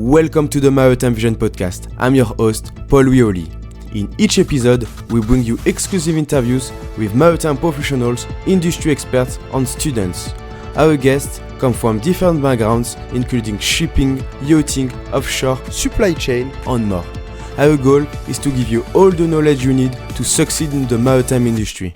Welcome to the Maritime Vision podcast. I'm your host, Paul Wioli. In each episode, we bring you exclusive interviews with maritime professionals, industry experts, and students. Our guests come from different backgrounds, including shipping, yachting, offshore, supply chain, and more. Our goal is to give you all the knowledge you need to succeed in the maritime industry.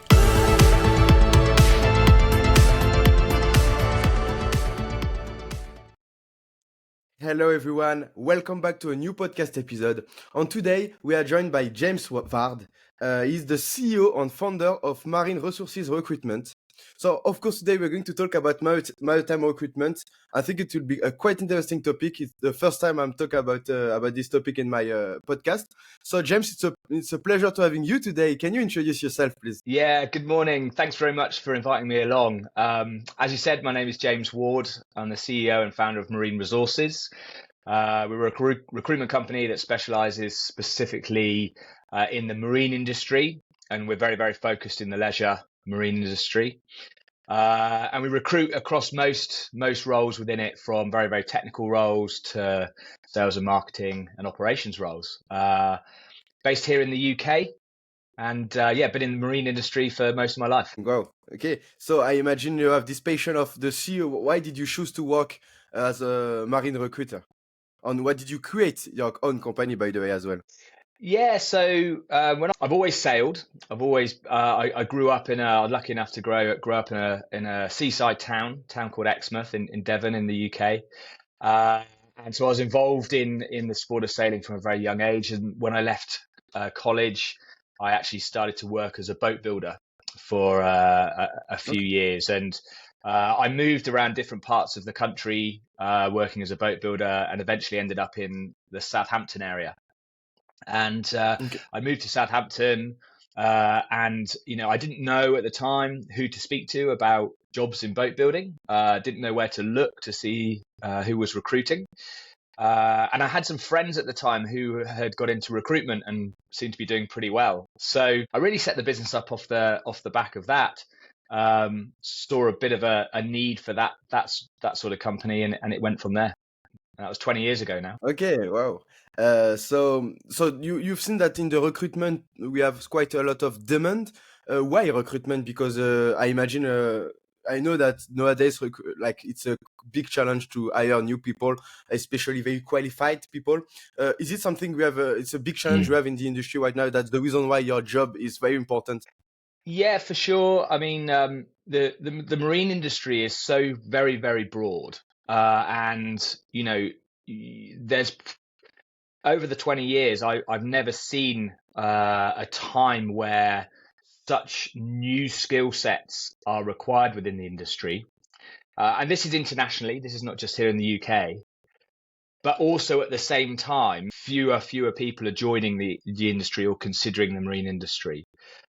Hello everyone, welcome back to a new podcast episode. And today we are joined by James Ward. He's the CEO and founder of Marine Resources Recruitment. So of course today we're going to talk about maritime recruitment. I think it will be a quite interesting topic. It's the first time I'm talking about this topic in my podcast. So James, it's a pleasure to having you today. Can you introduce yourself, please? Yeah, good morning. Thanks very much for inviting me along. As you said, my name is James Ward. I'm the CEO and founder of Marine Resources. We're a recruitment company that specializes specifically in the marine industry, and we're very, very focused in the leisure marine industry. And we recruit across most roles within it, from very, very technical roles to sales and marketing and operations roles. Based here in the UK. And been in the marine industry for most of my life. Wow. Okay. So I imagine you have this passion of the CEO. Why did you choose to work as a marine recruiter? And what did you create your own company, by the way, as well? Yeah, so I've always sailed. I've always I grew up I was lucky enough to grow up in a seaside town called Exmouth in Devon in the UK. And so I was involved in the sport of sailing from a very young age. And when I left college, I actually started to work as a boat builder for a few years. And I moved around different parts of the country working as a boat builder, and eventually ended up in the Southampton area. And I moved to Southampton, and I didn't know at the time who to speak to about jobs in boat building. Didn't know where to look to see who was recruiting. And I had some friends at the time who had got into recruitment and seemed to be doing pretty well. So I really set the business up off the back of that. Saw a bit of a need for that sort of company, and it went from there. That was 20 years ago now. Okay, wow. So you've seen that in the recruitment we have quite a lot of demand. Why recruitment? Because I imagine I know that nowadays it's a big challenge to hire new people, especially very qualified people. Is it something we have? It's a big challenge we have in the industry right now. That's the reason why your job is very important. Yeah, for sure. I mean, the marine industry is so very, very broad, and there's over the 20 years, I've never seen a time where such new skill sets are required within the industry. And this is internationally, this is not just here in the UK, but also at the same time, fewer people are joining the industry or considering the marine industry.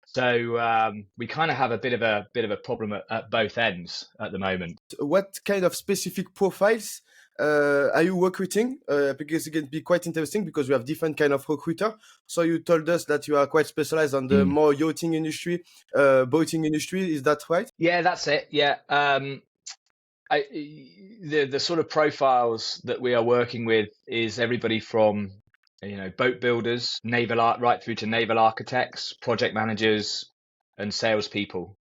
So we kind of have a bit of a problem at both ends at the moment. What kind of specific profiles are you recruiting? Because it can be quite interesting because we have different kind of recruiter. So you told us that you are quite specialized on the more yachting industry, boating industry. Is that right? Yeah, that's it. Yeah. The sort of profiles that we are working with is everybody from boat builders, right through to naval architects, project managers, and salespeople,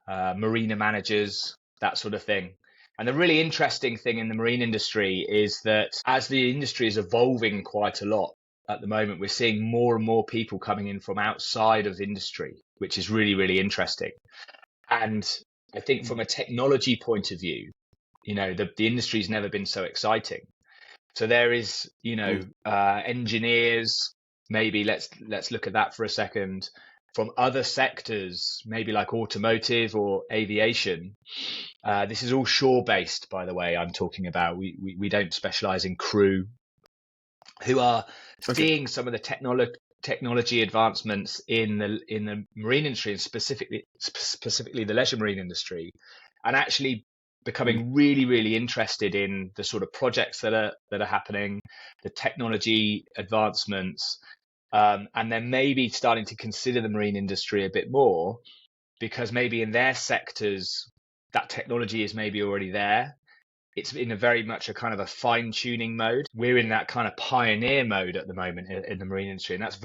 marina managers, that sort of thing. And the really interesting thing in the marine industry is that as the industry is evolving quite a lot at the moment, we're seeing more and more people coming in from outside of industry, which is really, really interesting. And I think from a technology point of view, the industry's never been so exciting. So there is, engineers, maybe let's look at that for a second, from other sectors, maybe like automotive or aviation. This is all shore-based, by the way, I'm talking about. We don't specialize in crew, who are seeing some of the technology advancements in the marine industry, and specifically the leisure marine industry, and actually becoming really, really interested in the sort of projects that are happening, the technology advancements, and then maybe starting to consider the marine industry a bit more, because maybe in their sectors that technology is maybe already there. it's in a very much a kind of a fine tuning mode. We're in that kind of pioneer mode at the moment in the marine industry, and that's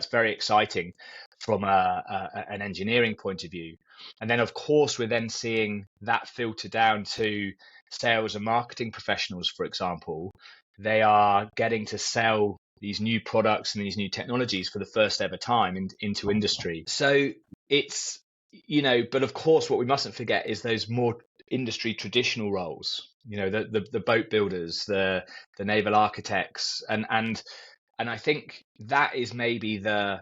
very exciting from an engineering point of view. And then, of course, we're then seeing that filter down to sales and marketing professionals, for example. They are getting to sell these new products and these new technologies for the first ever time into industry. So it's, but of course, what we mustn't forget is those more industry traditional roles, the boat builders, the naval architects, and I think that is maybe the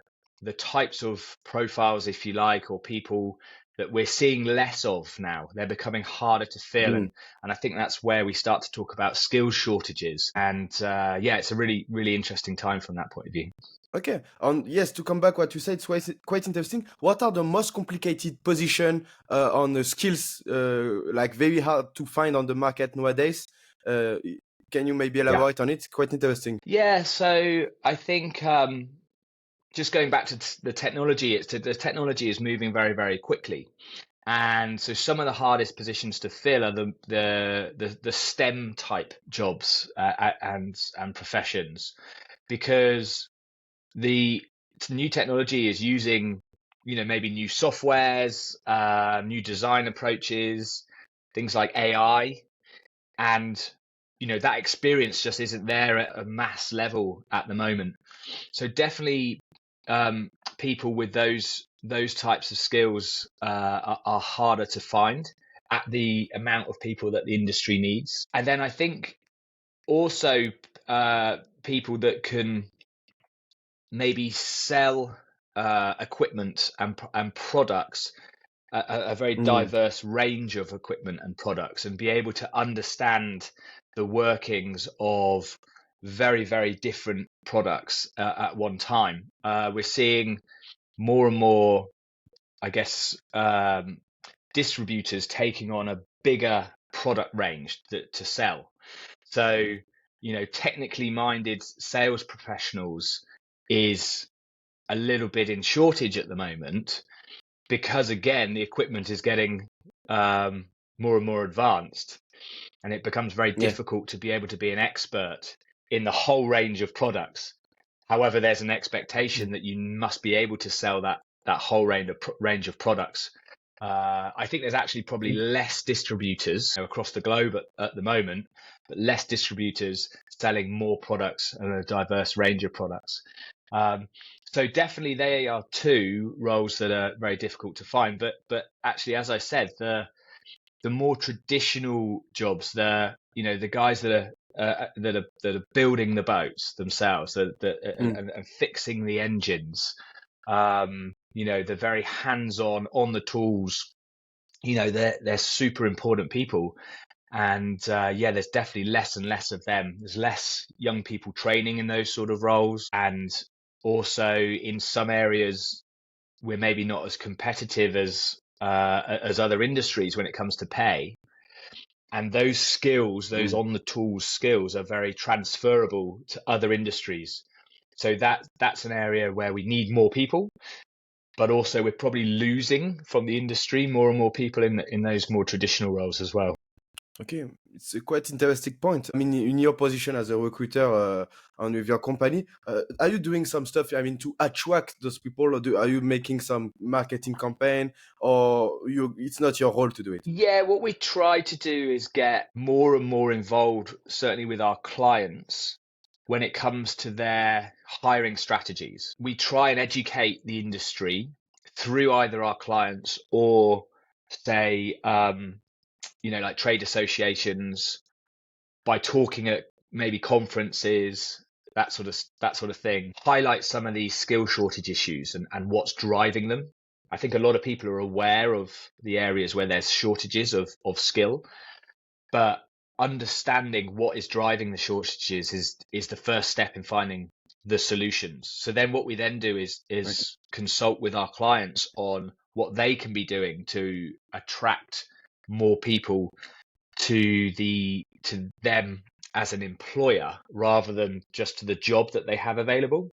types of profiles, if you like, or people that we're seeing less of now. They're becoming harder to fill, and I think that's where we start to talk about skills shortages. And it's a really, really interesting time from that point of view. Okay, and yes, to come back what you said, it's quite interesting. What are the most complicated position on the skills, like very hard to find on the market nowadays? Can you maybe elaborate on it? Quite interesting. Yeah, so I think just going back to the technology, the technology is moving very, very quickly. And so some of the hardest positions to fill are the STEM type jobs and professions, because the new technology is using, maybe new softwares, new design approaches, things like AI, and that experience just isn't there at a mass level at the moment. So definitely people with those types of skills are harder to find at the amount of people that the industry needs. And then I think also people that can maybe sell equipment and products, a very diverse range of equipment and products, and be able to understand the workings of very, very different products at one time. We're seeing more and more, I guess, distributors taking on a bigger product range to sell. So, technically minded sales professionals is a little bit in shortage at the moment, because again, the equipment is getting more and more advanced, and it becomes very difficult to be able to be an expert in the whole range of products. However, there's an expectation that you must be able to sell that whole range of products. I think there's actually probably less distributors across the globe at the moment, but less distributors selling more products and a diverse range of products. So definitely they are two roles that are very difficult to find. But actually, as I said, the more traditional jobs, the guys that are building the boats themselves, and fixing the engines, the very hands-on, on the tools, they're super important people. And there's definitely less and less of them. There's less young people training in those sort of roles, and also in some areas we're maybe not as competitive as other industries when it comes to pay. And those skills, those on the tools skills, are very transferable to other industries. So that's an area where we need more people, but also we're probably losing from the industry more and more people in those more traditional roles as well. Okay, it's a quite interesting point. I mean, in your position as a recruiter and with your company, are you doing some stuff, I mean, to attract those people, or are you making some marketing campaign, or it's not your role to do it? Yeah, what we try to do is get more and more involved, certainly with our clients, when it comes to their hiring strategies. We try and educate the industry through either our clients or, say, like trade associations, by talking at maybe conferences, that sort of thing. Highlight some of these skill shortage issues and what's driving them. I think a lot of people are aware of the areas where there's shortages of skill, but understanding what is driving the shortages is the first step in finding the solutions. So then what we then do is consult with our clients on what they can be doing to attract more people to them as an employer, rather than just to the job that they have available.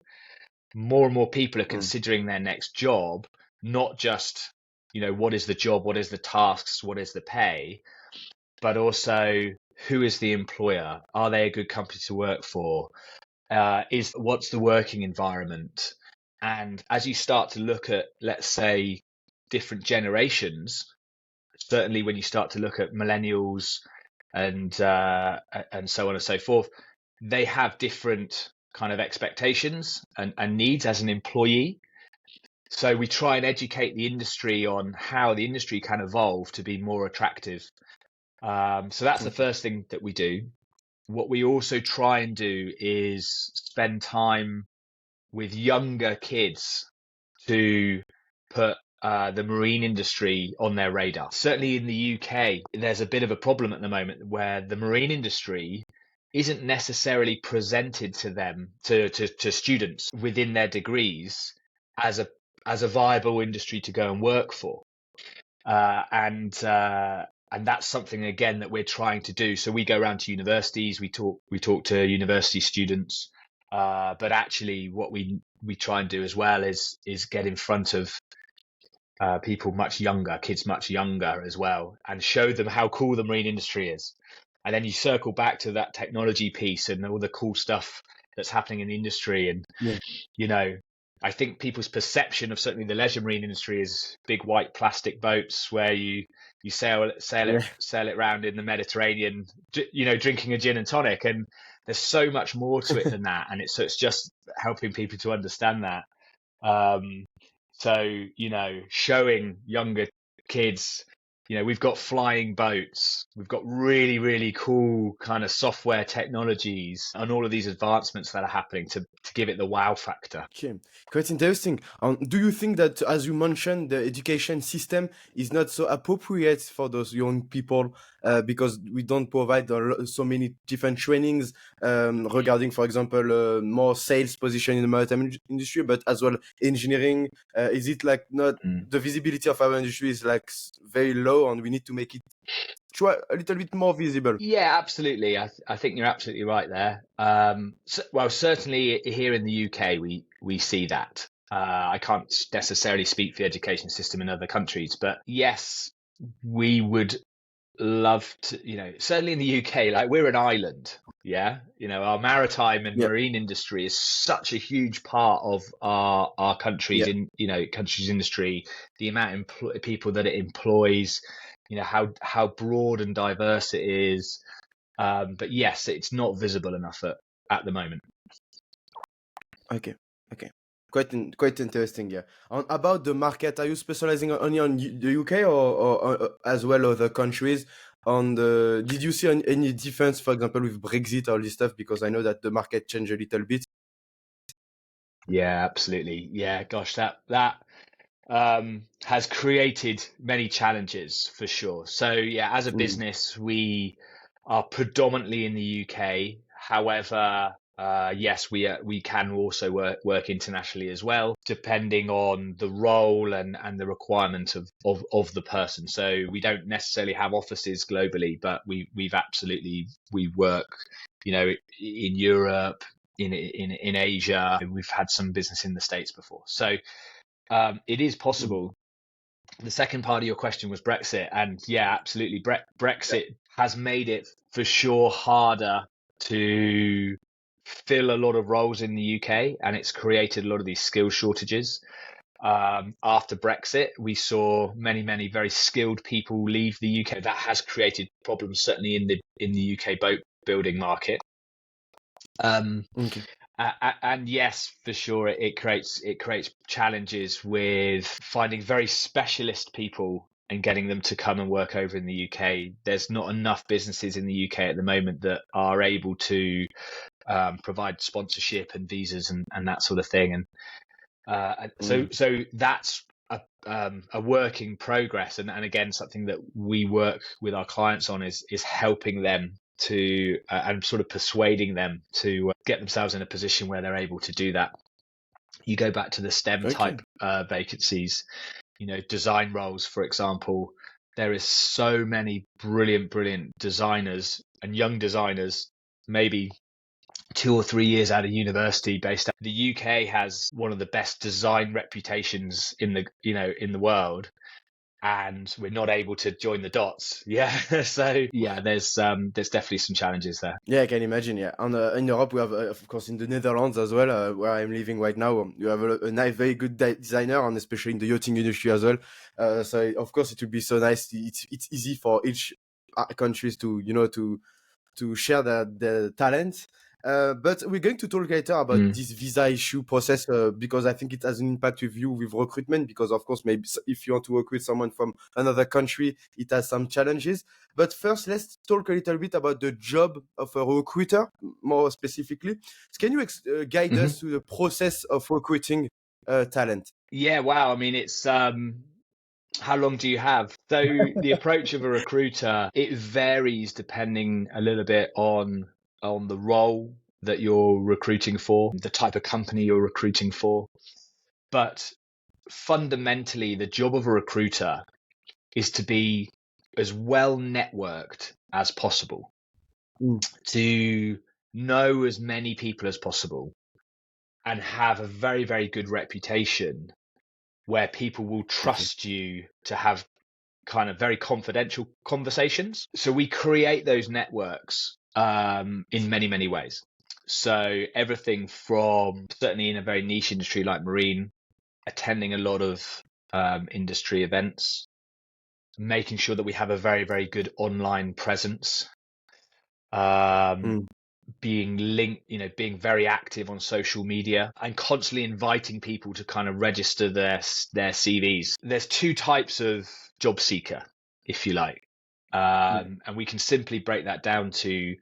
More and more people are considering their next job, not just, what is the job, what is the tasks, what is the pay, but also who is the employer? Are they a good company to work for? What's the working environment? And as you start to look at, let's say, different generations, certainly when you start to look at millennials and so on and so forth, they have different kind of expectations and needs as an employee. So we try and educate the industry on how the industry can evolve to be more attractive. So that's the first thing that we do. What we also try and do is spend time with younger kids to put the marine industry on their radar. Certainly in the UK, there's a bit of a problem at the moment where the marine industry isn't necessarily presented to them, to students within their degrees as a viable industry to go and work for. And that's something again that we're trying to do. So we go around to universities, we talk to university students, but actually what we try and do as well is get in front of people much younger, kids much younger as well, and show them how cool the marine industry is. And then you circle back to that technology piece and all the cool stuff that's happening in the industry. And you know, I think people's perception of certainly the leisure marine industry is big white plastic boats where you sail it around in the Mediterranean, drinking a gin and tonic. And there's so much more to it than that. And it's just helping people to understand that. So, showing younger kids, we've got flying boats, we've got really, really cool kind of software technologies and all of these advancements that are happening to give it the wow factor. Okay, quite interesting. Do you think that, as you mentioned, the education system is not so appropriate for those young people because we don't provide so many different trainings regarding, for example, more sales position in the maritime industry, but as well engineering? Is it like not the visibility of our industry is like very low, and we need to make it a little bit more visible? Yeah, absolutely. I think you're absolutely right there. Well, certainly here in the UK, we see that. I can't necessarily speak for the education system in other countries, but yes, we would love to, certainly in the UK, like we're an island. Yeah. Our maritime and marine industry is such a huge part of our country's country's industry, the amount of people that it employs, how broad and diverse it is. But yes, it's not visible enough at the moment. Okay. Quite interesting, yeah. About the market, are you specializing only on the UK or as well other countries? Did you see any difference, for example, with Brexit or all this stuff? Because I know that the market changed a little bit. Yeah, absolutely. Yeah, gosh, that has created many challenges for sure. So yeah, as a business, we are predominantly in the UK. However, yes, we can also work internationally as well, depending on the role and the requirement of the person. So we don't necessarily have offices globally, but we work, in Europe, in Asia. We've had some business in the States before. So it is possible. The second part of your question was Brexit, and yeah, absolutely. Brexit has made it for sure harder to fill a lot of roles in the UK, and it's created a lot of these skill shortages. After Brexit, we saw many very skilled people leave the UK. That has created problems, certainly in the UK boat building market. And yes, for sure, it creates challenges with finding very specialist people and getting them to come and work over in the UK. There's not enough businesses in the UK at the moment that are able to provide sponsorship and visas and that sort of thing. And so that's a work in progress. And again, something that we work with our clients on is helping them to and sort of persuading them to get themselves in a position where they're able to do that. You go back to the STEM type vacancies, design roles, for example. There is so many brilliant designers and young designers, maybe 2 or 3 years out of university based out. The UK has one of the best design reputations in the world. and we're not able to join the dots. Yeah. So yeah, there's definitely some challenges there. Yeah, I can imagine. Yeah, in Europe, we have, of course, in the Netherlands as well, where I'm living right now. You have a nice, very good designer, and especially in the yachting industry as well. So of course, it would be so nice. It's easy for each countries to share their talents. But we're going to talk later about this visa issue process, because I think it has an impact with you with recruitment, because of course maybe if you want to work with someone from another country, it has some challenges. But first, let's talk a little bit about the job of a recruiter, more specifically. Can you guide us through the process of recruiting talent? Yeah, wow. I mean, it's how long do you have? So the approach of a recruiter, it varies depending a little bit on the role that you're recruiting for, the type of company you're recruiting for. But fundamentally, the job of a recruiter is to be as well networked as possible, to know as many people as possible, and have a very, very good reputation where people will trust you to have kind of very confidential conversations. So we create those networks in many, many ways. So everything from, certainly in a very niche industry like marine, attending a lot of industry events, making sure that we have a very, very good online presence, being linked, being very active on social media, and constantly inviting people to kind of register their CVs. There's two types of job seeker, if you like. And we can simply break that down to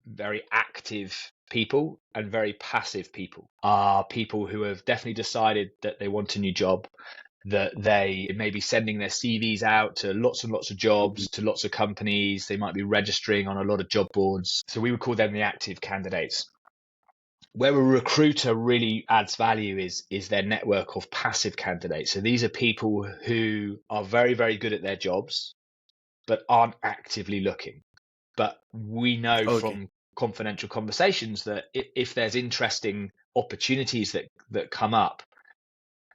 very active people and very passive people. Are people who have definitely decided that they want a new job, that they may be sending their CVs out to lots and lots of jobs, to lots of companies. They might be registering on a lot of job boards. So we would call them the active candidates. Where a recruiter really adds value is their network of passive candidates. So these are people who are very, very good at their jobs, but aren't actively looking. But we know from confidential conversations that if there's interesting opportunities that come up,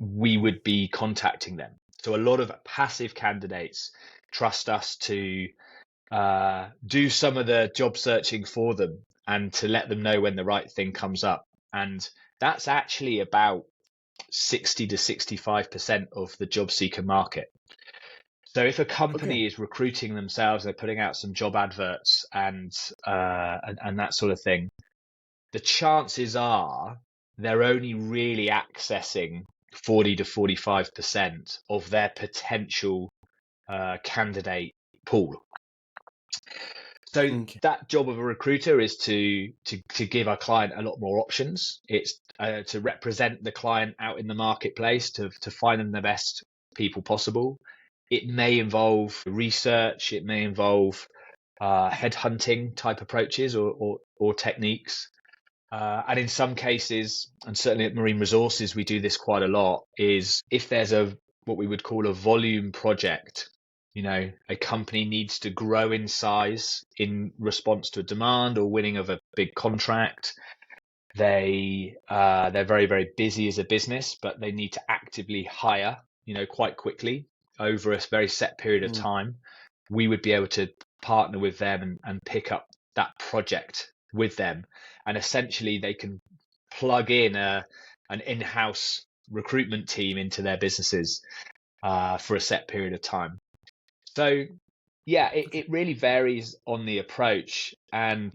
we would be contacting them. So a lot of passive candidates trust us to do some of the job searching for them and to let them know when the right thing comes up. And that's actually about 60 to 65% of the job seeker market. So if a company is recruiting themselves, they're putting out some job adverts and that sort of thing, the chances are they're only really accessing 40 to 45% of their potential candidate pool. So that job of a recruiter is to give our client a lot more options. It's to represent the client out in the marketplace, to find them the best people possible. It may involve research. It may involve headhunting type approaches or techniques. And in some cases, and certainly at Marine Resources, we do this quite a lot, is if there's what we would call a volume project, a company needs to grow in size in response to a demand or winning of a big contract. They're very, very busy as a business, but they need to actively hire, quite quickly over a very set period of time. We would be able to partner with them and pick up that project with them. And essentially they can plug in an in-house recruitment team into their businesses for a set period of time. So yeah, it really varies on the approach. And,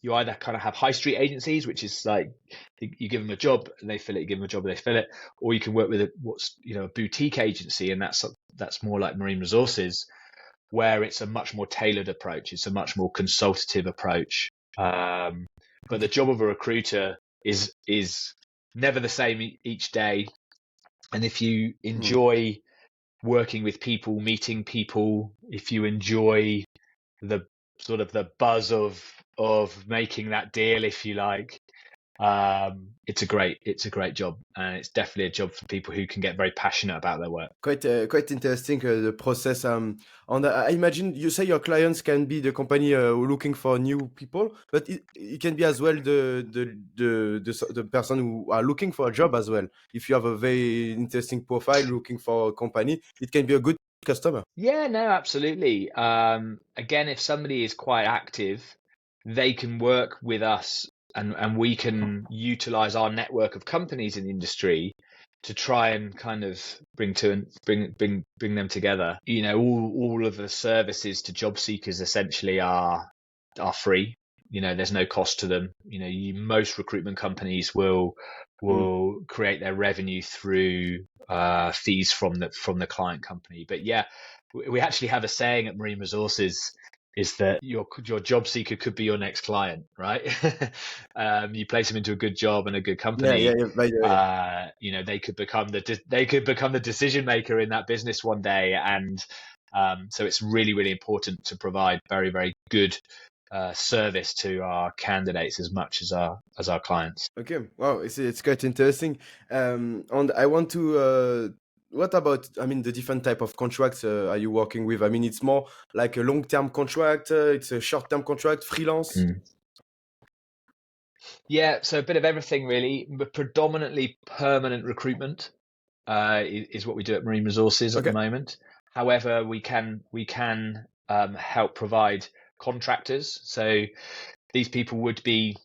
you either kind of have high street agencies, which is like you give them a job and they fill it, you give them a job and they fill it, or you can work with a boutique agency, and that's more like Marine Resources, where it's a much more tailored approach. It's a much more consultative approach. But the job of a recruiter is never the same each day. And if you enjoy working with people, meeting people, if you enjoy the sort of the buzz of making that deal, if you like, It's a great job, and it's definitely a job for people who can get very passionate about their work. Quite interesting the process. And I imagine you say your clients can be the company looking for new people, but it can be as well the person who are looking for a job as well. If you have a very interesting profile looking for a company, it can be a good customer. Yeah, no, absolutely. Again, if somebody is quite active, they can work with us, and we can utilize our network of companies in the industry to try and kind of bring them together. You know, all of the services to job seekers essentially are free. You know, there's no cost to them. You know, most recruitment companies will Mm. create their revenue through fees from the client company. But yeah, we actually have a saying at Marine Resources, is that your job seeker could be your next client, right? You place them into a good job and a good company, Yeah. By the way, you know, they could become the decision maker in that business one day. And so it's really, really important to provide very, very good service to our candidates as much as our clients. okay. Wow, it's quite interesting. And I want to. What about? I mean, the different type of contracts are you working with? I mean, it's more like a long-term contract. It's a short-term contract, freelance. Mm. Yeah, so a bit of everything really, but predominantly permanent recruitment is what we do at Marine Resources at the Okay. moment. However, we can help provide contractors. So these people would be,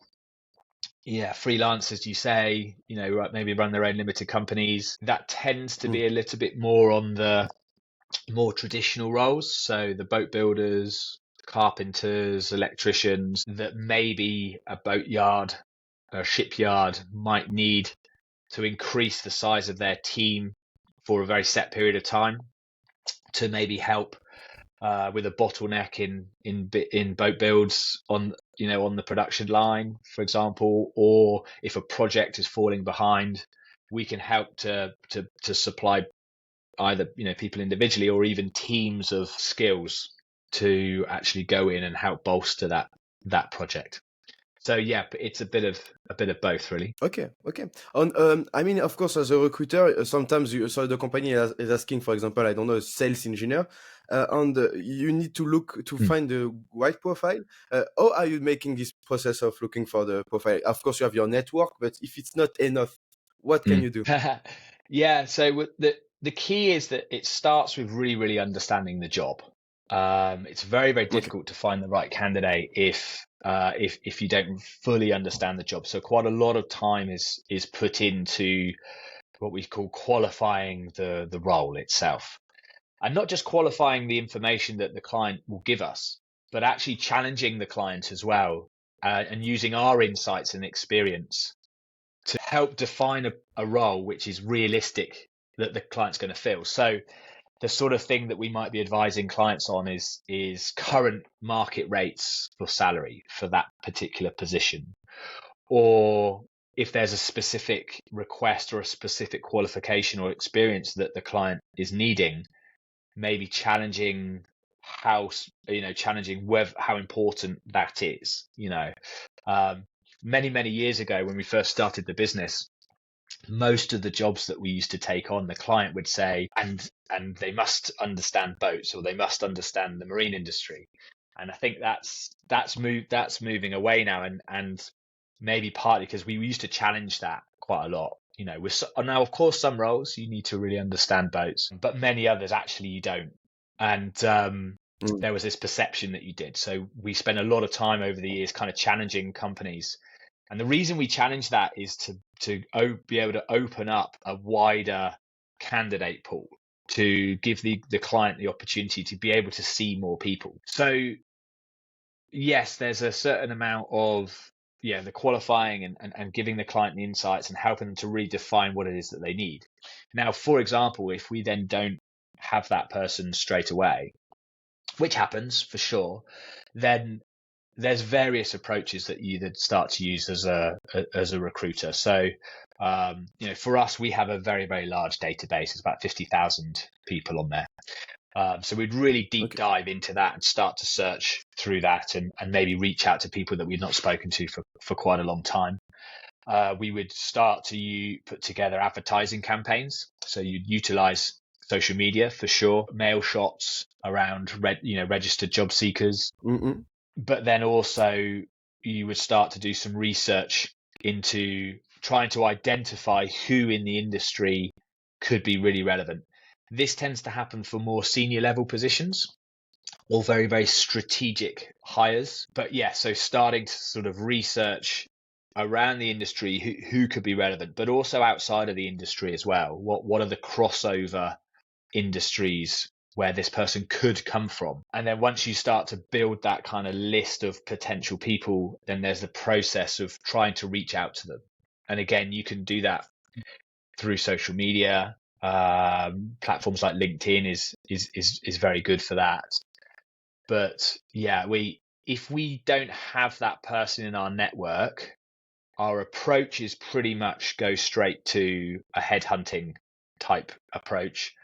yeah, freelancers, you say, you know, maybe run their own limited companies. That tends to Mm. be a little bit more on the more traditional roles. So the boat builders, carpenters, electricians, that maybe a boatyard, a shipyard might need to increase the size of their team for a very set period of time to maybe help with a bottleneck in boat builds on, you know, on the production line, for example, or if a project is falling behind, we can help to supply either, you know, people individually or even teams of skills to actually go in and help bolster that project. So yeah, it's a bit of both, really. Okay. Okay. And I mean, of course, as a recruiter, sometimes so the company is asking, for example, I don't know, a sales engineer, and you need to look to Hmm. find the right profile. How are you making this process of looking for the profile? Of course, you have your network, but if it's not enough, what can Mm. you do? Yeah, so the key is that it starts with really, really understanding the job. It's very, very Okay. difficult to find the right candidate if you don't fully understand the job. So quite a lot of time is put into what we call qualifying the role itself, and not just qualifying the information that the client will give us, but actually challenging the client as well, and using our insights and experience to help define a role which is realistic that the client's going to fill. So the sort of thing that we might be advising clients on is current market rates for salary for that particular position, or if there's a specific request or a specific qualification or experience that the client is needing, maybe challenging challenging whether how important that is. Um, many years ago when we first started the business, most of the jobs that we used to take on, the client would say, and they must understand boats or they must understand the marine industry. And I think that's moving away now, and maybe partly because we used to challenge that quite a lot. You know, now of course some roles you need to really understand boats, but many others actually you don't. And Mm. there was this perception that you did. So we spent a lot of time over the years kind of challenging companies, and the reason we challenge that is to be able to open up a wider candidate pool, to give the client the opportunity to be able to see more people. So yes, there's a certain amount of, yeah, the qualifying and giving the client the insights and helping them to really define what it is that they need. Now, for example, if we then don't have that person straight away, which happens for sure, then there's various approaches that you then start to use as a recruiter. So, for us, we have a very, very large database. It's about 50,000 people on there. So we'd really deep Okay. dive into that and start to search through that, and maybe reach out to people that we've not spoken to for quite a long time. we would start to put together advertising campaigns. So you'd utilize social media for sure, mail shots around registered job seekers, Mm-mm. but then also you would start to do some research into trying to identify who in the industry could be really relevant. This tends to happen for more senior level positions or very, very strategic hires. But yeah, so starting to sort of research around the industry who could be relevant, but also outside of the industry as well. What are the crossover industries where this person could come from? And then once you start to build that kind of list of potential people, then there's the process of trying to reach out to them. And again, you can do that through social media. Platforms like LinkedIn is very good for that. But yeah, if we don't have that person in our network, our approach is pretty much go straight to a headhunting type approach,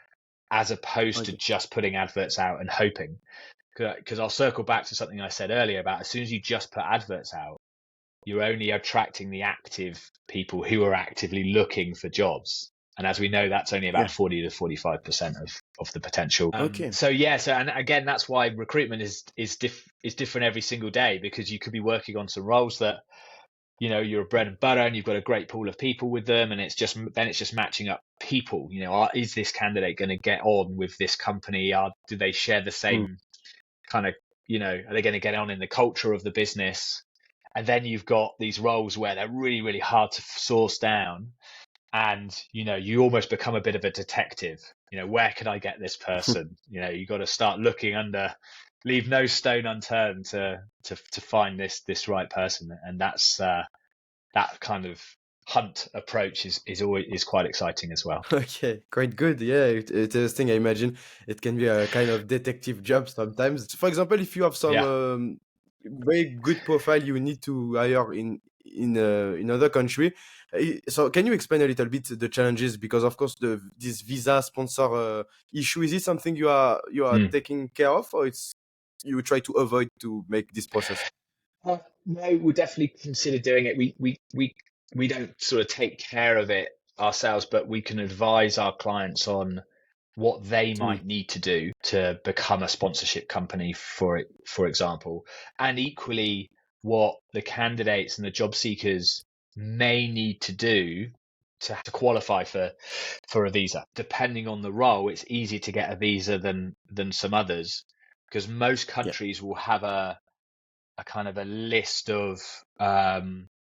as opposed to Okay. just putting adverts out and hoping. Because I'll circle back to something I said earlier about as soon as you just put adverts out, you're only attracting the active people who are actively looking for jobs. And as we know, that's only Yeah. about 40 to 45% of the potential. Okay. So and again, that's why recruitment is different every single day, because you could be working on some roles that you're a bread and butter and you've got a great pool of people with them, and it's just matching up people. Is this candidate going to get on with this company? Do they share the Mm. same kind of are they going to get on in the culture of the business? And then you've got these roles where they're really, really hard to source down. And, you almost become a bit of a detective. Where can I get this person? You got to start looking leave no stone unturned to find this right person. And that's that kind of hunt approach is quite exciting as well. Okay, quite good. Yeah, interesting. I imagine it can be a kind of detective job sometimes. For example, if you have some Yeah. very good profile you need to hire in another country. So can you explain a little bit the challenges? Because of course this visa sponsor issue, is it something you are Mm. taking care of, or it's you try to avoid to make this process? No, we'll definitely consider doing it. We don't sort of take care of it ourselves, but we can advise our clients on what they Mm. might need to do to become a sponsorship company, for example, and equally what the candidates and the job seekers may need to do to qualify for a visa. Depending on the role, it's easier to get a visa than some others, because most Yeah. countries will have a kind of a list of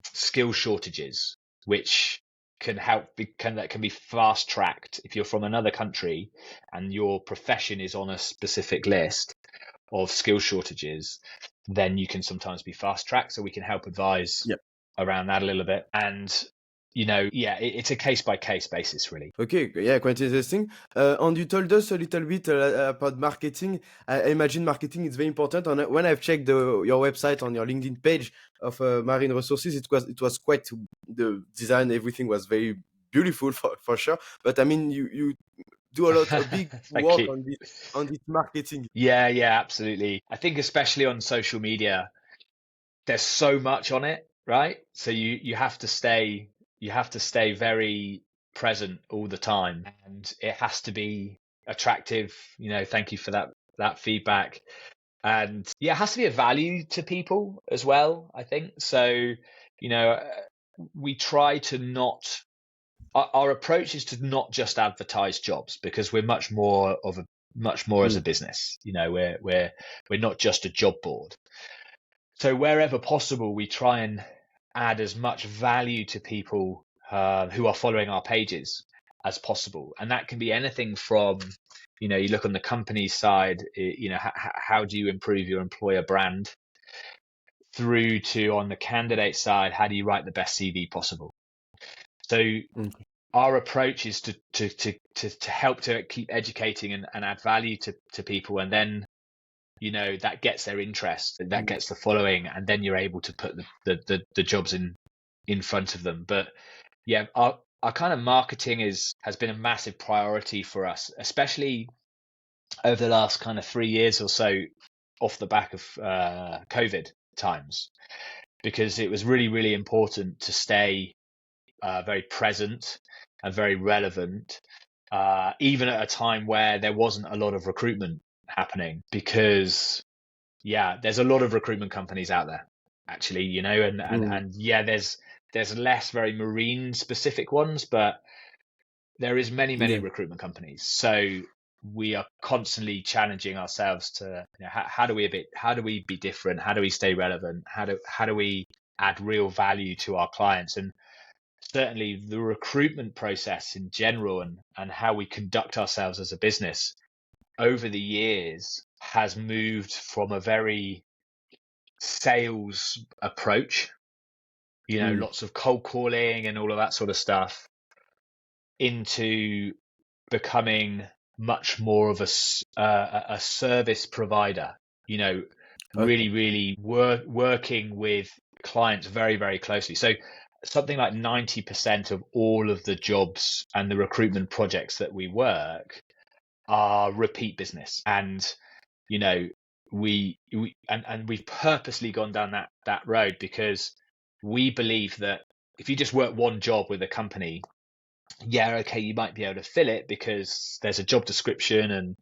skill shortages, which that can be fast tracked if you're from another country and your profession is on a specific list of skill shortages. Then you can sometimes be fast tracked, so we can help advise Yeah. around that a little bit. And it's a case by case basis, really. Okay, yeah, quite interesting. And you told us a little bit about marketing. I imagine marketing is very important. And when I've checked your website on your LinkedIn page of Marine Resources, it was quite the design. Everything was very beautiful for sure. But I mean, you do a big Thank work you. on this marketing. Yeah, absolutely. I think especially on social media, there's so much on it, right? So you have to stay very present all the time, and it has to be attractive. Thank you for that feedback. And yeah, it has to be a value to people as well, I think. So, you know, we try to not our approach is to not just advertise jobs, because we're much more as a Mm. business. We're not just a job board. So wherever possible, we try and add as much value to people who are following our pages as possible, and that can be anything from, you look on the company side, how do you improve your employer brand, through to on the candidate side, how do you write the best CV possible. So Mm. our approach is to help to keep educating and add value to people, and then that gets their interest, that Yeah. gets the following, and then you're able to put the jobs in front of them. But yeah, our kind of marketing has been a massive priority for us, especially over the last kind of 3 years or so, off the back of COVID times. because it was really, really important to stay very present and very relevant, even at a time where there wasn't a lot of recruitment happening. Because there's a lot of recruitment companies out there, actually, you know, and there's less very marine specific ones, but there is many Yeah. recruitment companies. So we are constantly challenging ourselves to, you know, how do we be different? How do we stay relevant? How do we add real value to our clients? And certainly the recruitment process in general, and how we conduct ourselves as a business over the years has moved from a very sales approach, you know, Mm. lots of cold calling and all of that sort of stuff, into becoming much more of a service provider, you know, Okay. really working with clients very, very closely. So something like 90% of all of the jobs and the recruitment projects that we work are repeat business. And, you know, we've purposely gone down that road, because we believe that if you just work one job with a company, okay, you might be able to fill it because there's a job description and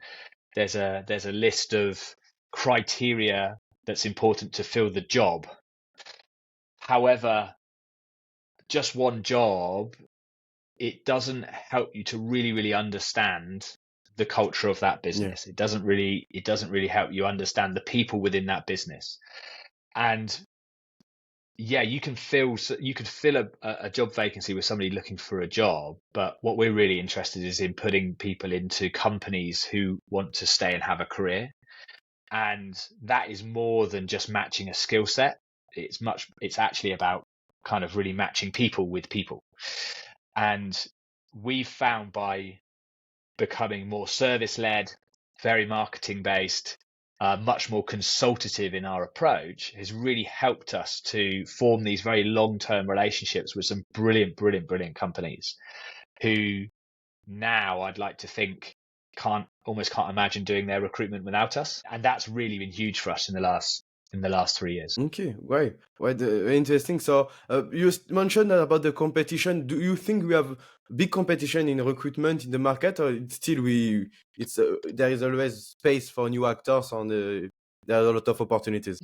there's a list of criteria that's important to fill the job. However, just one job, it doesn't help you to really understand the culture of that Yeah. business. It doesn't really help you understand the people within that business. And you can fill a job vacancy with somebody looking for a job, but what we're really interested is in putting people into companies who want to stay and have a career. And that is more than just matching a skill set. It's actually about kind of really matching people with people. And we've found, by becoming more service led, very marketing based, much more consultative in our approach, has really helped us to form these very long term relationships with some brilliant companies who now, I'd like to think, almost can't imagine doing their recruitment without us. And that's really been huge for us in the last 3 years. Okay, right. Right, very interesting. So, you mentioned about the competition. Do you think we have big competition in recruitment in the market, or it's still there is always space for new actors, and there are a lot of opportunities?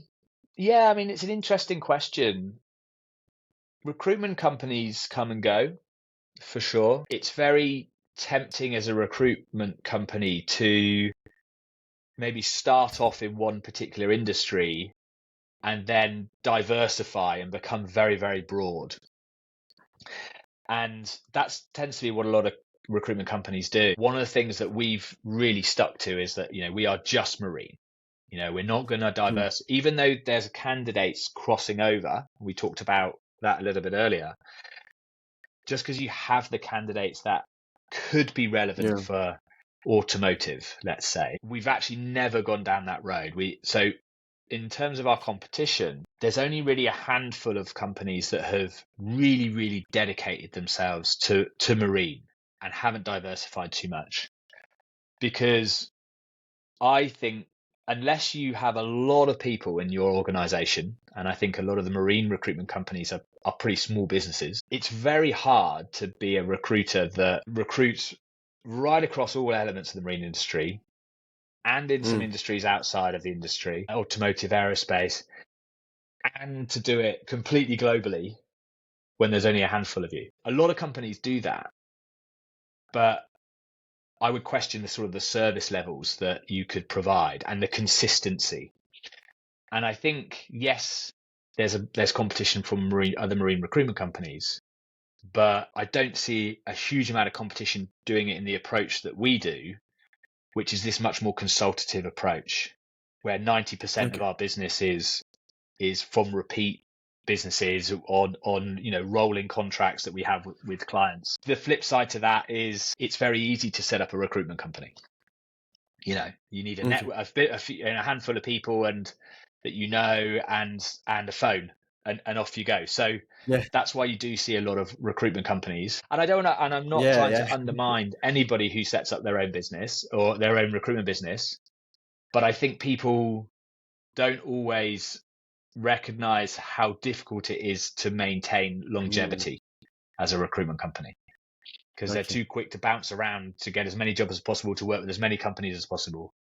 Yeah, I mean, it's an interesting question. Recruitment companies come and go, for sure. It's very tempting as a recruitment company to maybe start off in one particular industry and then diversify and become very broad. And that tends to be what a lot of recruitment companies do. One of the things that we've really stuck to is that, you know, we are just marine. You know, we're not going to Mm. even though there's candidates crossing over. We talked about that a little bit earlier. Just because you have the candidates that could be relevant Yeah. for automotive, let's say, we've actually never gone down that road. So in terms of our competition, there's only really a handful of companies that have really dedicated themselves to marine and haven't diversified too much. Because I think, unless you have a lot of people in your organization, and I think a lot of the marine recruitment companies are pretty small businesses, it's very hard to be a recruiter that recruits right across all elements of the marine industry and in some Mm. industries outside of the industry, automotive, aerospace, and to do it completely globally when there's only a handful of you. A lot of companies do that, but I would question the service levels that you could provide and the consistency. And I think, yes, there's competition from other marine recruitment companies, but I don't see a huge amount of competition doing it in the approach that we do, which is this much more consultative approach, where 90% of Okay. our business is from repeat businesses on rolling contracts that we have with clients. The flip side to that is it's very easy to set up a recruitment company. You know, you need a Okay. network, a handful of people, and that you know, and a phone, and off you go. So Yeah. that's why you do see a lot of recruitment companies. And I'm not Yeah. trying Yeah. to undermine anybody who sets up their own business or their own recruitment business, but I think people don't always recognize how difficult it is to maintain longevity as a recruitment company, because they're Okay. too quick to bounce around to get as many jobs as possible, to work with as many companies as possible.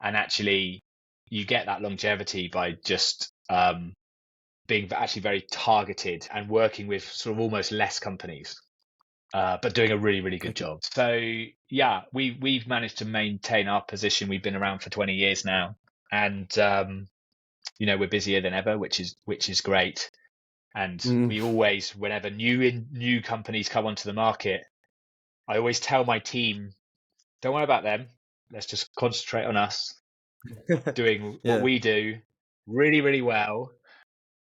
And actually, you get that longevity by just being actually very targeted and working with sort of almost less companies, but doing a really, really good Okay. job. So yeah, we've managed to maintain our position. We've been around for 20 years now, and we're busier than ever, which is great. And we always, whenever new companies come onto the market, I always tell my team, don't worry about them. Let's just concentrate on us doing what Yeah. we do really, really well,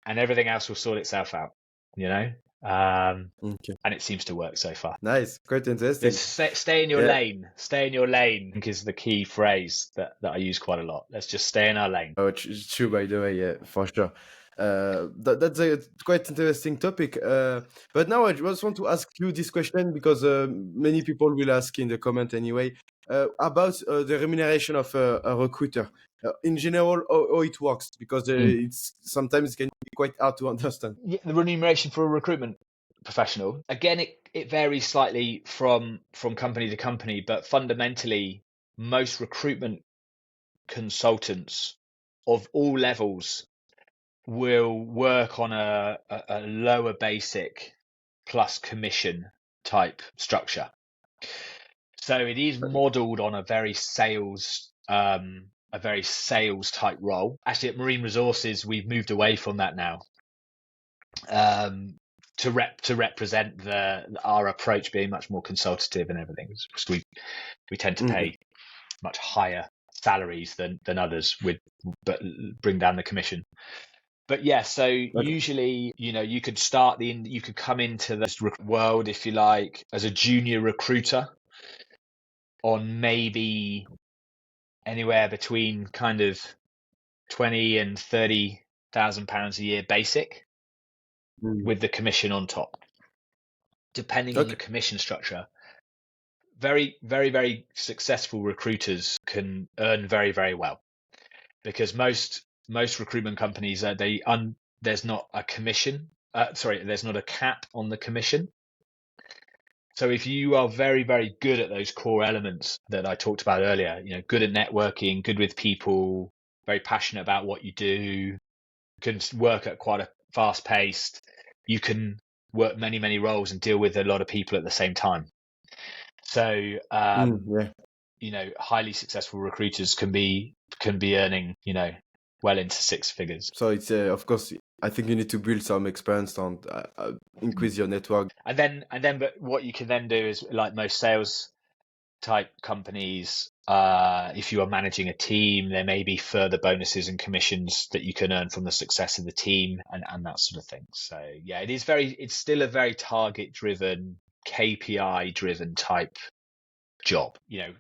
and everything else will sort itself out, Okay. and it seems to work so far. Nice. Quite interesting. Let's stay in your Yeah. lane. Stay in your lane, I think, is the key phrase that I use quite a lot. Let's just stay in our lane. Oh, it's true, by the way, yeah, for sure. That's a quite interesting topic. But now I just want to ask you this question because many people will ask in the comment anyway about the remuneration of a recruiter. In general, how it works, because it's sometimes it can be quite hard to understand. Yeah, the remuneration for a recruitment professional, again, it varies slightly from company to company, but fundamentally, most recruitment consultants of all levels will work on a lower basic plus commission type structure. So it is modeled on a very sales type role. Actually, at Marine Resources, we've moved away from that now, to represent our approach being much more consultative and everything. So we tend to pay much higher salaries than others, but bring down the commission. But yeah, so usually, you could come into this world, if you like, as a junior recruiter on maybe anywhere between kind of 20 and 30,000 pounds a year basic, with the commission on top, depending on the Okay. commission structure. Very, very, very successful recruiters can earn very, very well, because most recruitment companies, there's not a commission. There's not a cap on the commission. So if you are very, very good at those core elements that I talked about earlier, good at networking, good with people, very passionate about what you do, can work at quite a fast pace, you can work many, many roles and deal with a lot of people at the same time. So, Yeah. highly successful recruiters can be earning, well into six figures. So it's of course, I think you need to build some experience and increase your network. But what you can then do is, like most sales type companies, if you are managing a team, there may be further bonuses and commissions that you can earn from the success of the team, and that sort of thing. So yeah, it's still a very target driven, KPI driven type job.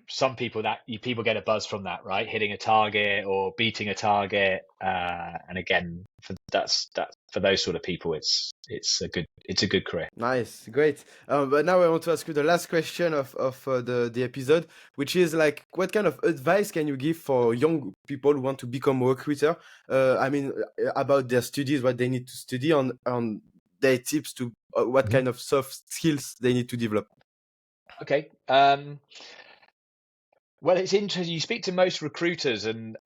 Some people get a buzz from that, right? Hitting a target or beating a target, and again, for those sort of people, it's a good career. Nice, great. But now I want to ask you the last question of the episode, which is like, what kind of advice can you give for young people who want to become a recruiter? I mean, about their studies, what they need to study, on their tips to what kind of soft skills they need to develop. Okay. Well, it's interesting. You speak to most recruiters, and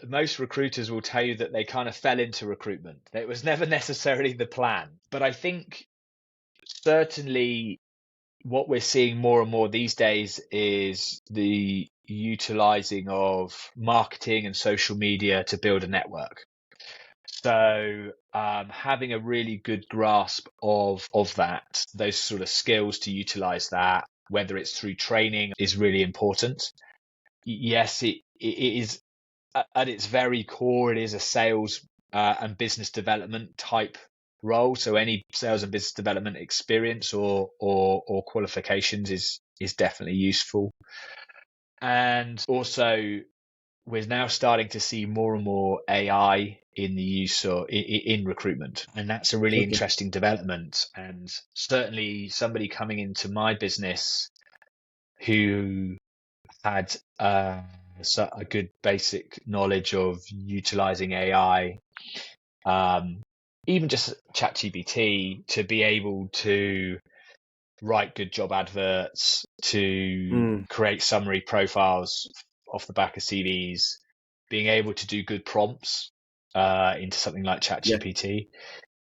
most recruiters will tell you that they kind of fell into recruitment. It was never necessarily the plan. But I think certainly what we're seeing more and more these days is the utilizing of marketing and social media to build a network. So having a really good grasp of those sort of skills to utilize that, whether it's through training, is really important. Yes, it is at its very core, it is a sales and business development type role. So any sales and business development experience or qualifications is definitely useful. And also, we're now starting to see more and more AI in the use or in recruitment, and that's a really interesting development. And certainly, somebody coming into my business who had a good basic knowledge of utilizing AI even just ChatGPT, to be able to write good job adverts, to create summary profiles off the back of CVs, being able to do good prompts into something like ChatGPT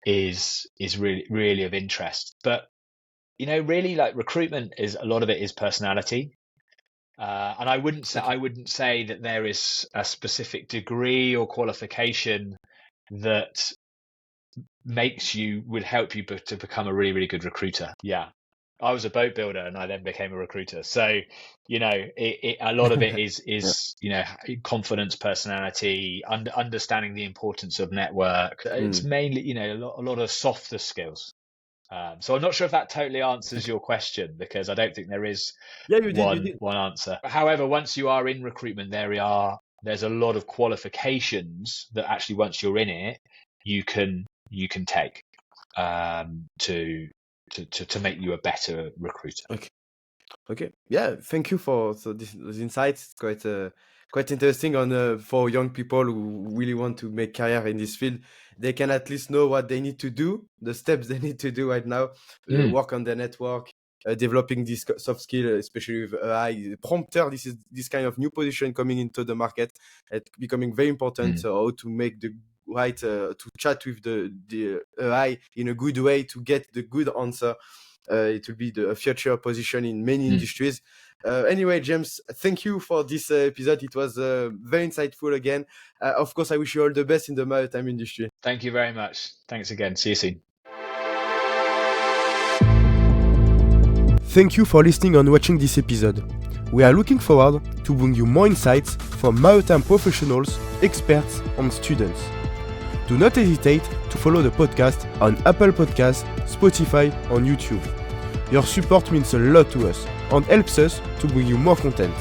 is really of interest. But really, like, recruitment is, a lot of it is personality. And I wouldn't say that there is a specific degree or qualification that would help you to become a really, really good recruiter. Yeah. I was a boat builder and I then became a recruiter. So, a lot of it is confidence, personality, understanding the importance of network. It's mainly, a lot of softer skills. So I'm not sure if that totally answers your question, because I don't think there is you did. one answer. However, once you are in recruitment, there's a lot of qualifications that actually, once you're in it, you can take to make you a better recruiter. Okay. Yeah. Thank you for those insights. It's quite interesting for young people who really want to make career in this field. They can at least know what they need to do, the steps they need to do right now, work on their network, developing this soft skill, especially with AI prompter. This is this kind of new position coming into the market. It's becoming very important. How to make the right to chat with the AI in a good way to get the good answer. It will be a future position in many industries. Anyway, James, thank you for this episode. It was very insightful again. Of course, I wish you all the best in the maritime industry. Thank you very much. Thanks again. See you soon. Thank you for listening and watching this episode. We are looking forward to bring you more insights from maritime professionals, experts, and students. Do not hesitate to follow the podcast on Apple Podcasts, Spotify, and YouTube. Your support means a lot to us and helps us to bring you more content.